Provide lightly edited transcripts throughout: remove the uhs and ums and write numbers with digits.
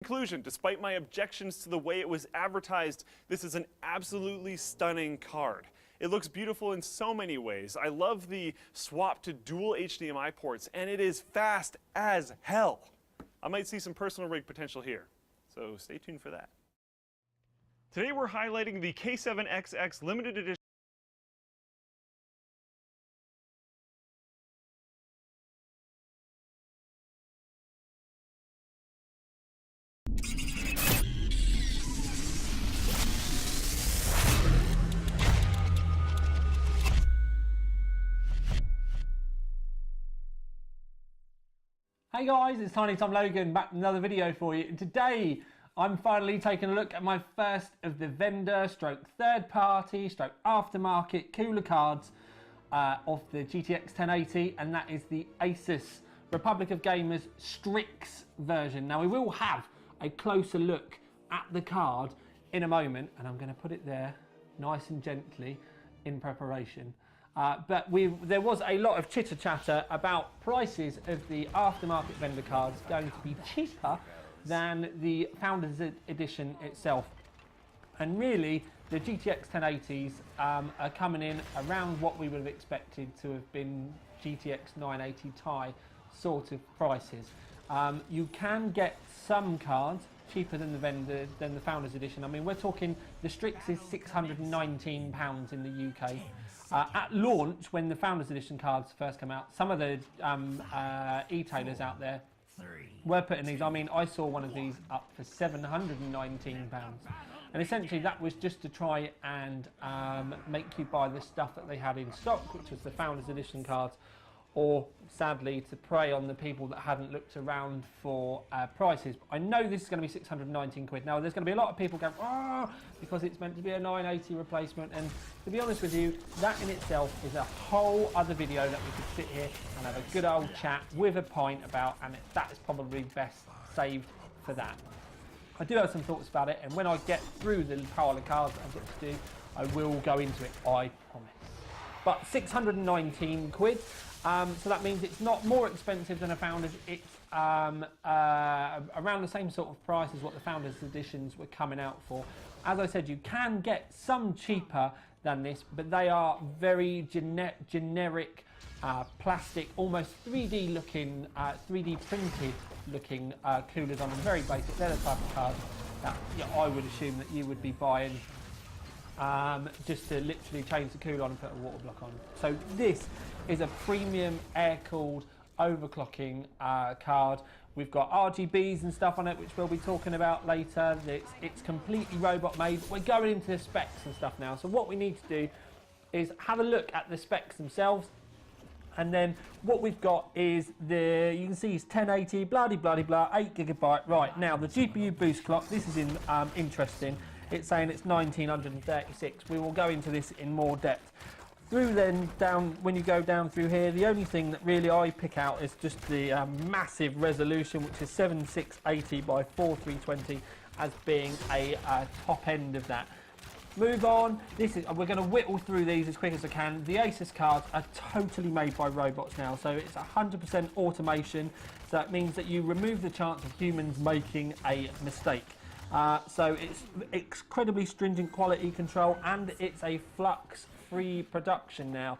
conclusion, despite my objections to the way it was advertised, this is an absolutely stunning card. It looks beautiful in so many ways. I love the swap to dual HDMI ports, and it is fast as hell. I might see some personal rig potential here, so stay tuned for that. Today we're highlighting the K7XX limited edition. Hey guys, it's Tiny Tom Logan back with another video for you. And today I'm finally taking a look at my first of the vendor stroke third party stroke aftermarket cooler cards of the GTX 1080, and that is the Asus Republic of Gamers Strix version. Now we will have a closer look at the card in a moment, and I'm going to put it there nice and gently in preparation. But there was a lot of chitter chatter about prices of the aftermarket vendor cards going to be cheaper than the Founders Edition itself. And really, the GTX 1080s are coming in around what we would have expected to have been GTX 980 Ti sort of prices. You can get some cards cheaper than the Founders Edition. I mean, we're talking the Strix is £619 in the UK. At launch, when the Founders Edition cards first came out, some of the e-tailers out there were putting these. I mean, I saw one of these up for £719. And essentially that was just to try and make you buy the stuff that they had in stock, which was the Founders Edition cards, or sadly to prey on the people that hadn't looked around for prices. But I know this is going to be 619 quid. Now there's going to be a lot of people going, oh, because it's meant to be a 980 replacement, and to be honest with you, that in itself is a whole other video that we could sit here and have a good old chat with a pint about, and that is probably best saved for that. I do have some thoughts about it, and when I get through the pile of cards that I've got to do, I will go into it, I promise. But 619 quid. So that means it's not more expensive than a Founders. It's around the same sort of price as what the Founders Editions were coming out for. As I said, you can get some cheaper than this, but they are very generic plastic, almost 3D looking, 3D printed looking coolers on them. Very basic. They're the type of cards that I would assume that you would be buying just to literally change the cooler on and put a water block on. So this is a premium air-cooled overclocking card. We've got RGBs and stuff on it, which we'll be talking about later. It's completely robot made. We're going into the specs and stuff now. So what we need to do is have a look at the specs themselves. And then what we've got is you can see it's 1080, blah, blah, blah, blah, 8 GB. Right, now the GPU boost clock, this is interesting. It's saying it's 1936. We will go into this in more depth. Through then, down, when you go down through here, the only thing that really I pick out is just the massive resolution, which is 7680 by 4320 as being a top end of that. Move on. We're going to whittle through these as quick as I can. The Asus cards are totally made by robots now, so it's 100% automation. So that means that you remove the chance of humans making a mistake. So it's incredibly stringent quality control, and it's a flux-free production now.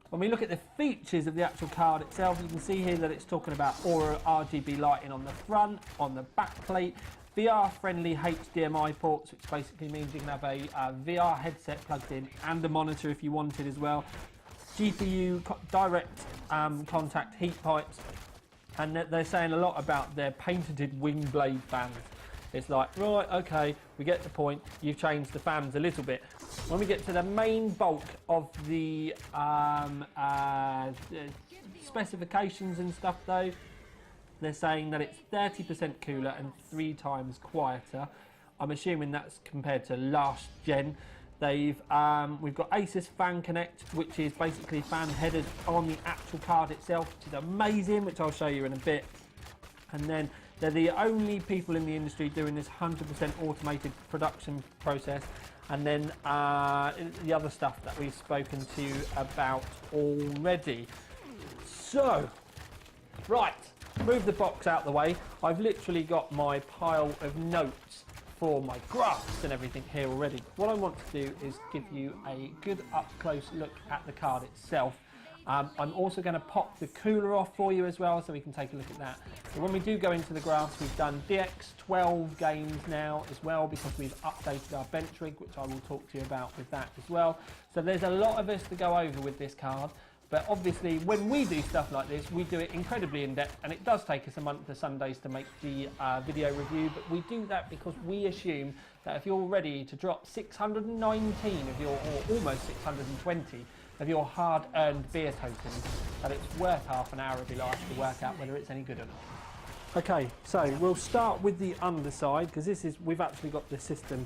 When we look at the features of the actual card itself, you can see here that it's talking about Aura RGB lighting on the front, on the back plate, VR-friendly HDMI ports, which basically means you can have a VR headset plugged in and a monitor if you wanted as well. GPU direct contact heat pipes, and they're saying a lot about their patented wing blade fans. It's like, right, okay, we get the point, you've changed the fans a little bit. When we get to the main bulk of the specifications and stuff though, they're saying that it's 30% cooler and 3 times quieter. I'm assuming that's compared to last gen. We've got Asus Fan Connect, which is basically fan headers on the actual card itself, which is amazing, which I'll show you in a bit. And then they're the only people in the industry doing this 100% automated production process. And then the other stuff that we've spoken to you about already. So, right, move the box out the way. I've literally got my pile of notes for my graphs and everything here already. What I want to do is give you a good up-close look at the card itself. I'm also going to pop the cooler off for you as well, so we can take a look at that. So when we do go into the graphs, we've done DX12 games now as well, because we've updated our bench rig, which I will talk to you about with that as well. So there's a lot of us to go over with this card. But obviously, when we do stuff like this, we do it incredibly in-depth, and it does take us a month of Sundays to make the video review, but we do that because we assume that if you're ready to drop 619 of your, or almost 620 of your hard-earned beer tokens, that it's worth half an hour of your life to work out whether it's any good or not. Okay, so we'll start with the underside, because we've actually got the system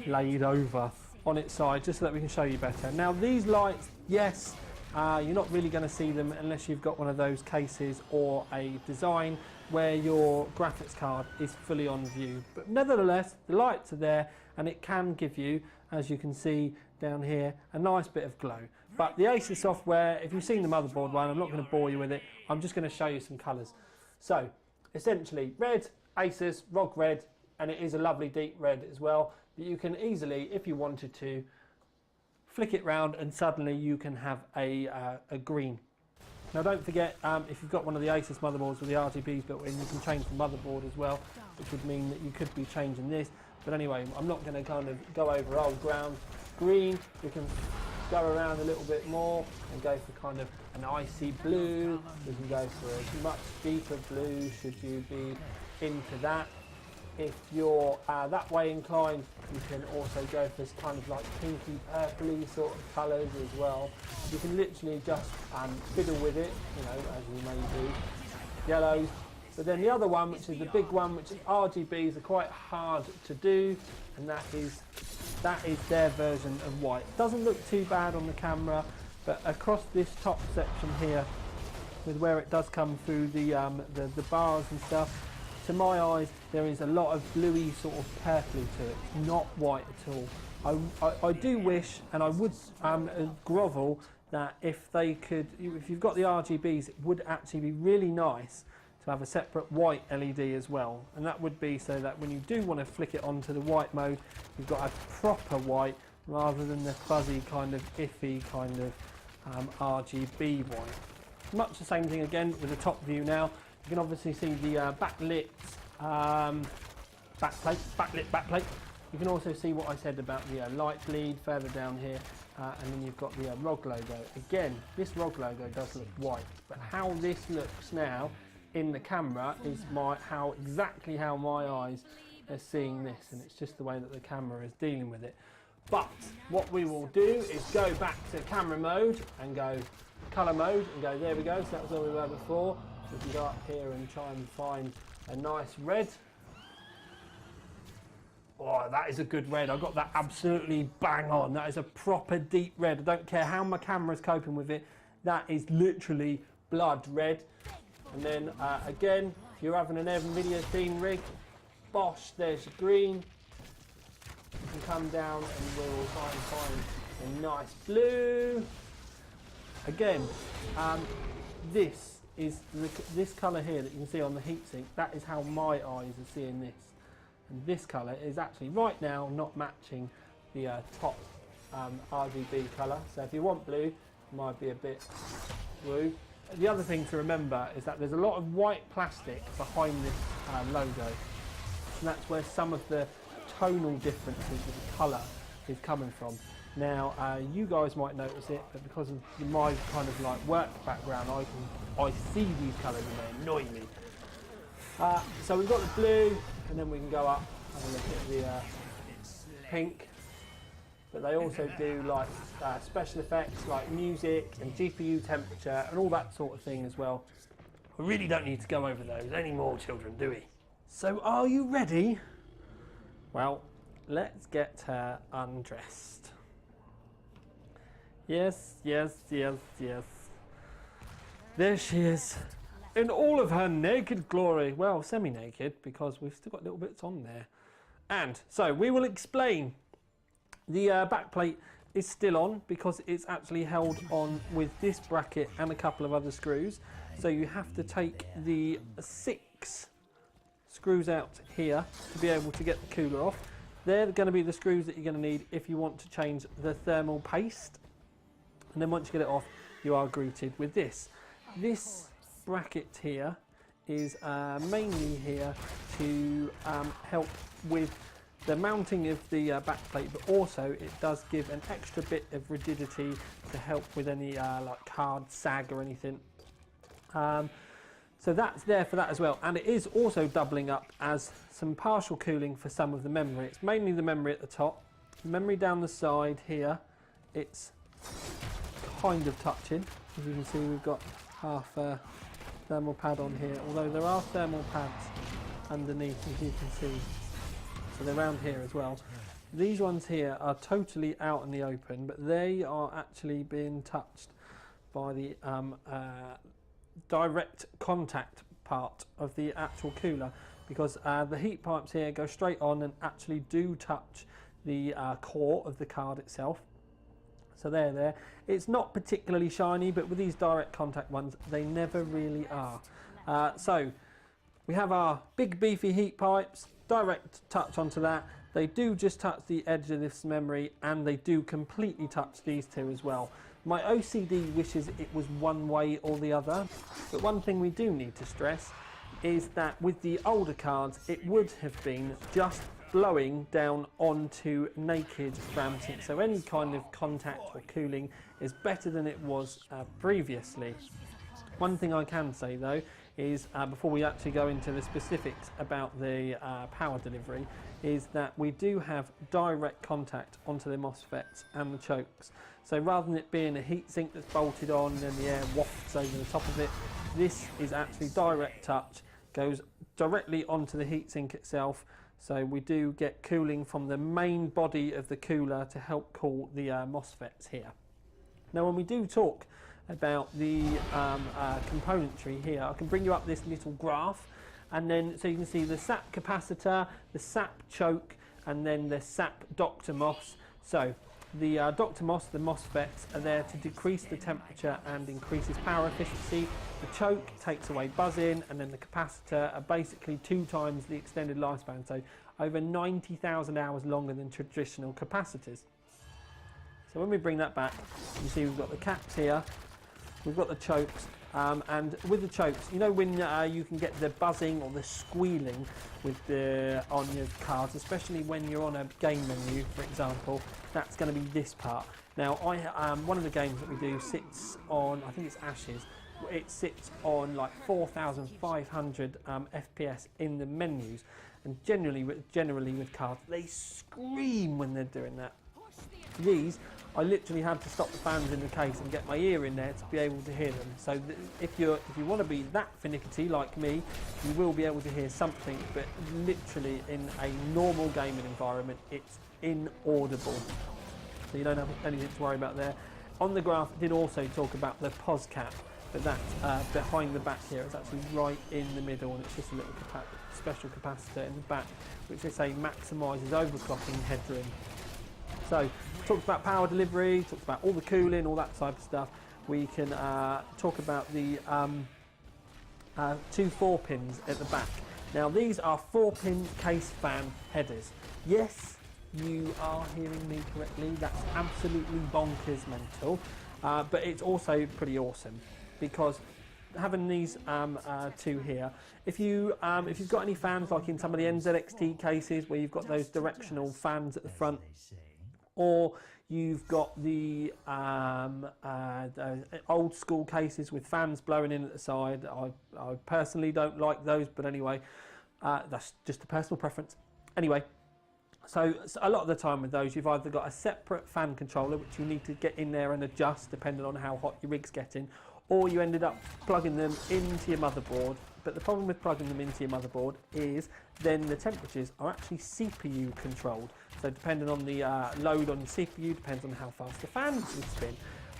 laid over on its side, just so that we can show you better. Now, these lights, yes, you're not really going to see them unless you've got one of those cases or a design where your graphics card is fully on view. But nevertheless, the lights are there, and it can give you, as you can see down here, a nice bit of glow. But the Asus software, if you've seen the motherboard one, I'm not going to bore you with it. I'm just going to show you some colours. So, essentially, red, Asus, ROG red, and it is a lovely deep red as well, that you can easily, if you wanted to, flick it round and suddenly you can have a green. Now don't forget, if you've got one of the Asus motherboards with the RGBs built in, you can change the motherboard as well, which would mean that you could be changing this. But anyway, I'm not going to kind of go over old ground. Green, we can go around a little bit more and go for kind of an icy blue. We can go for a much deeper blue should you be into that. If you're that way inclined, you can also go for this kind of like pinky purpley sort of colours as well. You can literally just fiddle with it, you know, as you may do. Yellows. But then the other one, which is the big one, which is RGBs, are quite hard to do, and that is their version of white. Doesn't look too bad on the camera, but across this top section here, with where it does come through the bars and stuff, to my eyes, there is a lot of bluey sort of purpley to it. It's not white at all. I do wish, and I would grovel, that if they could, if you've got the RGBs, it would actually be really nice to have a separate white LED as well. And that would be so that when you do want to flick it onto the white mode, you've got a proper white rather than the fuzzy kind of iffy kind of RGB white. Much the same thing again with the top view now. You can obviously see the backlit backplate. You can also see what I said about the light bleed further down here, and then you've got the ROG logo. Again, this ROG logo does look white, but how this looks now in the camera is exactly how my eyes are seeing this, and it's just the way that the camera is dealing with it. But what we will do is go back to camera mode and go colour mode and go, there we go, so that was where we were before. We can go up here and try and find a nice red. Oh, that is a good red. I got that absolutely bang on. That is a proper deep red. I don't care how my camera's coping with it. That is literally blood red. And then again, if you're having an NVIDIA theme rig, bosh, there's your green. You can come down and we'll try and find a nice blue. Again, this colour here that you can see on the heatsink, that is how my eyes are seeing this. And this colour is actually right now not matching the top RGB colour. So if you want blue, it might be a bit blue. The other thing to remember is that there's a lot of white plastic behind this logo. And that's where some of the tonal differences with the colour is coming from. Now, you guys might notice it, but because of my kind of like work background, I see these colours and they annoy me. So we've got the blue, and then we can go up and have a look at the pink. But they also do like special effects like music and GPU temperature and all that sort of thing as well. We really don't need to go over those anymore, children, do we? So are you ready? Well, let's get her undressed. Yes, yes, yes, yes. There she is, in all of her naked glory. Well, semi-naked, because we've still got little bits on there. And so we will explain. The backplate is still on because it's actually held on with this bracket and a couple of other screws. So you have to take the 6 screws out here to be able to get the cooler off. They're going to be the screws that you're going to need if you want to change the thermal paste. And then once you get it off, you are greeted with this. This bracket here is mainly here to help with the mounting of the backplate, but also it does give an extra bit of rigidity to help with any like card sag or anything. So that's there for that as well, and it is also doubling up as some partial cooling for some of the memory. It's mainly the memory at the top. The memory down the side here, it's kind of touching. As you can see, we've got half a thermal pad on here, although there are thermal pads underneath, as you can see. So they're around here as well. These ones here are totally out in the open, but they are actually being touched by the direct contact part of the actual cooler, because the heat pipes here go straight on and actually do touch the core of the card itself. So they're there. It's not particularly shiny, but with these direct contact ones, they never really are. So we have our big beefy heat pipes, direct touch onto that. They do just touch the edge of this memory, and they do completely touch these two as well. My OCD wishes it was one way or the other, but one thing we do need to stress is that with the older cards, it would have been just blowing down onto naked RAM sync. So any kind of contact or cooling is better than it was previously. One thing I can say though is, before we actually go into the specifics about the power delivery, is that we do have direct contact onto the MOSFETs and the chokes. So rather than it being a heatsink that's bolted on and the air wafts over the top of it, this is actually direct touch, goes directly onto the heatsink itself. So we do get cooling from the main body of the cooler to help cool the MOSFETs here. Now when we do talk about the componentry here, I can bring you up this little graph, and then so you can see the SAP capacitor, the SAP choke, and then the SAP Dr. MOS. So the Dr. MOS, the MOSFETs, are there to decrease the temperature and increases power efficiency. The choke takes away buzzing, and then the capacitor are basically 2 times the extended lifespan, so over 90,000 hours longer than traditional capacitors. So when we bring that back, you see we've got the caps here, we've got the chokes, and with the chokes, you know when you can get the buzzing or the squealing with on your cards, especially when you're on a game menu, for example, that's going to be this part. Now, one of the games that we do sits on, I think it's Ashes, it sits on like 4,500 FPS in the menus, and generally with cards, they scream when they're doing that. These, I literally had to stop the fans in the case and get my ear in there to be able to hear them. So if you want to be that finicky like me, you will be able to hear something, but literally in a normal gaming environment, it's inaudible. So you don't have anything to worry about there. On the graph, it did also talk about the POS cap, but that's behind the back here. It's actually right in the middle, and it's just a little special capacitor in the back, which they say maximises overclocking headroom. So, talked about power delivery, talked about all the cooling, all that type of stuff. We can talk about the 2 4-pins at the back. Now, these are 4-pin case fan headers. Yes, you are hearing me correctly. That's absolutely bonkers mental, but it's also pretty awesome, because having these 2 here, if you've got any fans like in some of the NZXT cases where you've got those directional fans at the front, or you've got the old school cases with fans blowing in at the side. I personally don't like those, but anyway, that's just a personal preference. Anyway, so a lot of the time with those, you've either got a separate fan controller, which you need to get in there and adjust depending on how hot your rig's getting, or you ended up plugging them into your motherboard. But the problem with plugging them into your motherboard is then the temperatures are actually CPU controlled. So depending on the load on your CPU, depends on how fast the fans will spin.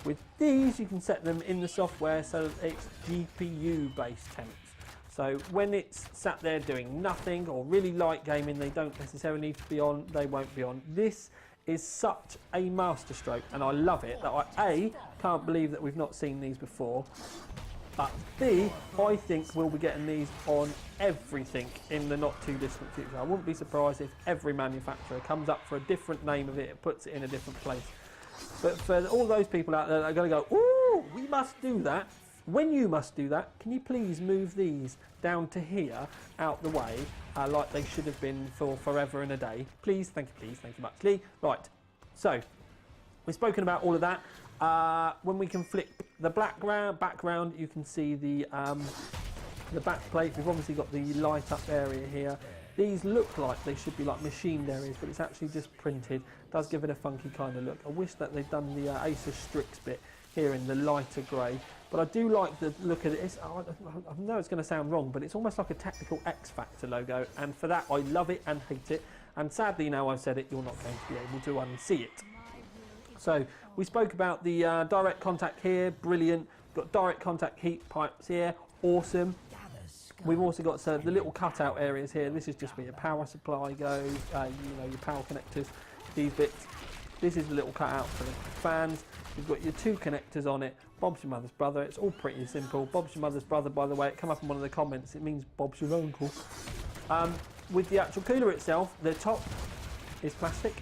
With these, you can set them in the software so that it's GPU based temps. So when it's sat there doing nothing or really light gaming, they don't necessarily need to be on, they won't be on. This is such a masterstroke, and I love it that I can't believe that we've not seen these before. But B, I think we'll be getting these on everything in the not too distant future. I wouldn't be surprised if every manufacturer comes up for a different name of it and puts it in a different place. But for all those people out there that are going to go, ooh, we must do that. When you must do that, can you please move these down to here, out the way, like they should have been for forever and a day? Please, thank you muchly. Right, so we've spoken about all of that. When we can flip the background, you can see the back plate. We've obviously got the light up area here. These look like they should be like machined areas, but it's actually just printed. Does give it a funky kind of look. I wish that they'd done the Acer Strix bit here in the lighter grey, but I do like the look of it. I know it's going to sound wrong, but it's almost like a technical X Factor logo, and for that I love it and hate it. And sadly, now I've said it, you're not going to be able to unsee it. So we spoke about the direct contact here, brilliant. We've got direct contact heat pipes here, awesome. We've also got the little cutout areas here. This is just where your power supply goes, you know, your power connectors, these bits. This is the little cutout for the fans. You've got your two connectors on it. Bob's your mother's brother. It's all pretty simple. Bob's your mother's brother, by the way. It came up in one of the comments. It means Bob's your uncle. With the actual cooler itself, the top is plastic.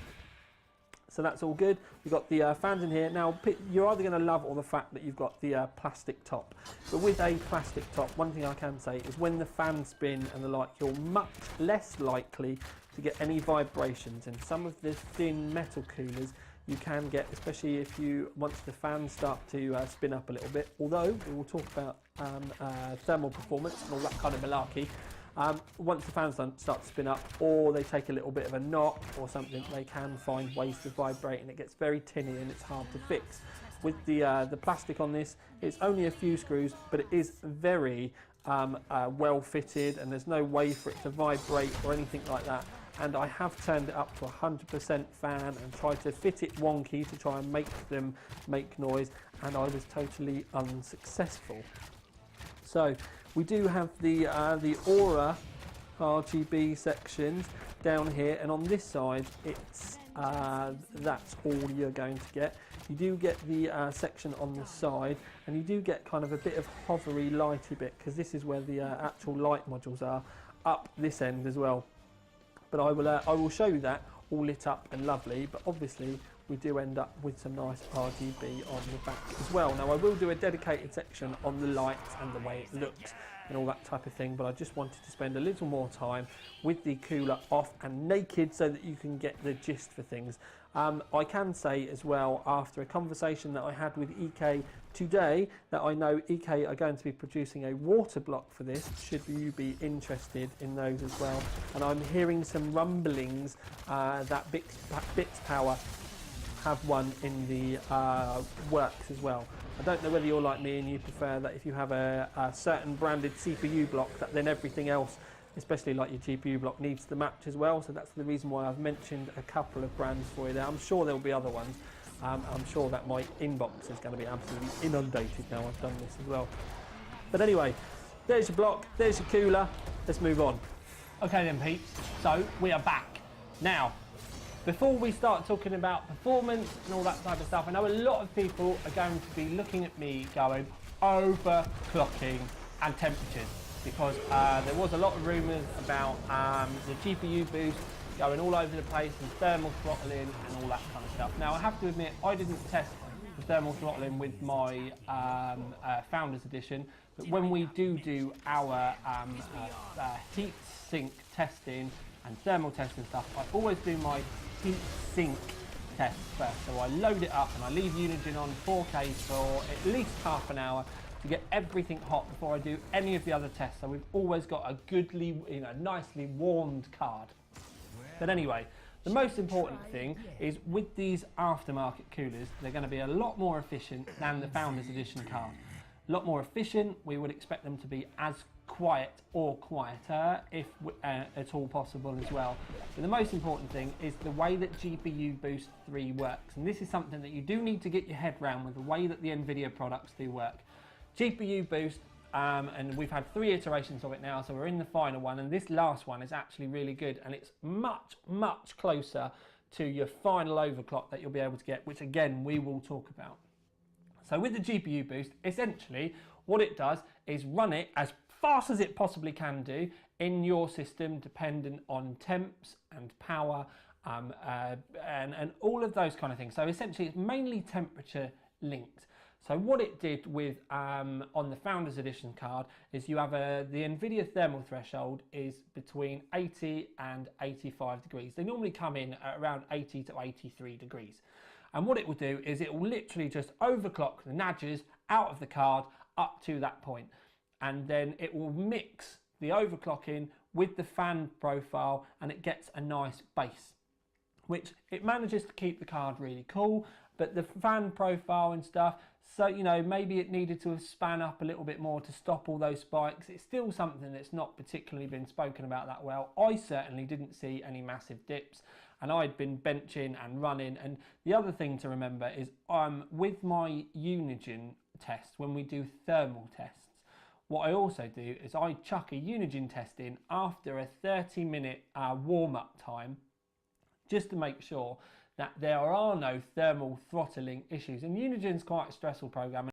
So that's all good. We've got the fans in here. Now, you're either going to love or the fact that you've got the plastic top. But with a plastic top, one thing I can say is when the fans spin and the like, you're much less likely to get any vibrations. And some of the thin metal coolers you can get, especially if once the fans start to spin up a little bit. Although, we will talk about thermal performance and all that kind of malarkey. Once the fans start to spin up, or they take a little bit of a knock or something, they can find ways to vibrate, and it gets very tinny and it's hard to fix. With the plastic on this, it's only a few screws, but it is very well fitted, and there's no way for it to vibrate or anything like that. And I have turned it up to 100% fan and tried to fit it wonky to try and make them make noise, and I was totally unsuccessful. So we do have the Aura RGB sections down here, and on this side it's that's all you're going to get. You do get the section on the side, and you do get kind of a bit of hovery lighty bit, because this is where the actual light modules are up this end as well. But I will show you that all lit up and lovely, but obviously we do end up with some nice RGB on the back as well. Now I will do a dedicated section on the lights and the way it looks and all that type of thing, but I just wanted to spend a little more time with the cooler off and naked so that you can get the gist for things. I can say as well, after a conversation that I had with EK today, that I know EK are going to be producing a water block for this, should you be interested in those as well. And I'm hearing some rumblings that Bits Power have one in the works as well. I don't know whether you're like me and you prefer that if you have a certain branded CPU block, that then everything else, especially like your GPU block, needs to match as well. So that's the reason why I've mentioned a couple of brands for you there. I'm sure there'll be other ones. I'm sure that my inbox is going to be absolutely inundated now I've done this as well. But anyway, there's your block, there's your cooler. Let's move on. Okay then peeps, so we are back. Now, before we start talking about performance and all that type of stuff, I know a lot of people are going to be looking at me going overclocking and temperatures, because there was a lot of rumours about the GPU boost going all over the place and thermal throttling and all that kind of stuff. Now I have to admit, I didn't test the thermal throttling with my Founders Edition, but when we do our heat sink testing and thermal testing stuff, I always do my heat sink test first. So I load it up and I leave Unigine on 4K for at least half an hour to get everything hot before I do any of the other tests. So we've always got a goodly, nicely warmed card. But anyway, the most important thing is with these aftermarket coolers, they're going to be a lot more efficient than the Founders Edition card. A lot more efficient. We would expect them to be as quiet or quieter if at all possible as well. But the most important thing is the way that GPU Boost 3 works, and this is something that you do need to get your head around with the way that the NVIDIA products do work. GPU Boost, and we've had 3 iterations of it now, so we're in the final one, and this last one is actually really good, and it's much closer to your final overclock that you'll be able to get, which again we will talk about. So with the GPU Boost, essentially what it does is run it as fast as it possibly can do in your system, dependent on temps and power and all of those kind of things. So essentially it's mainly temperature linked. So what it did with on the Founders Edition card is you have the NVIDIA thermal threshold is between 80 and 85 degrees. They normally come in at around 80 to 83 degrees. And what it will do is it will literally just overclock the nudges out of the card up to that point. And then it will mix the overclocking with the fan profile and it gets a nice base, which it manages to keep the card really cool. But the fan profile and stuff, so you know, maybe it needed to have span up a little bit more to stop all those spikes. It's still something that's not particularly been spoken about that well. I certainly didn't see any massive dips, and I'd been benching and running. And the other thing to remember is with my Unigen test, when we do thermal tests, what I also do is I chuck a Unigen test in after a 30-minute warm-up time, just to make sure that there are no thermal throttling issues. And Unigen's quite a stressful program.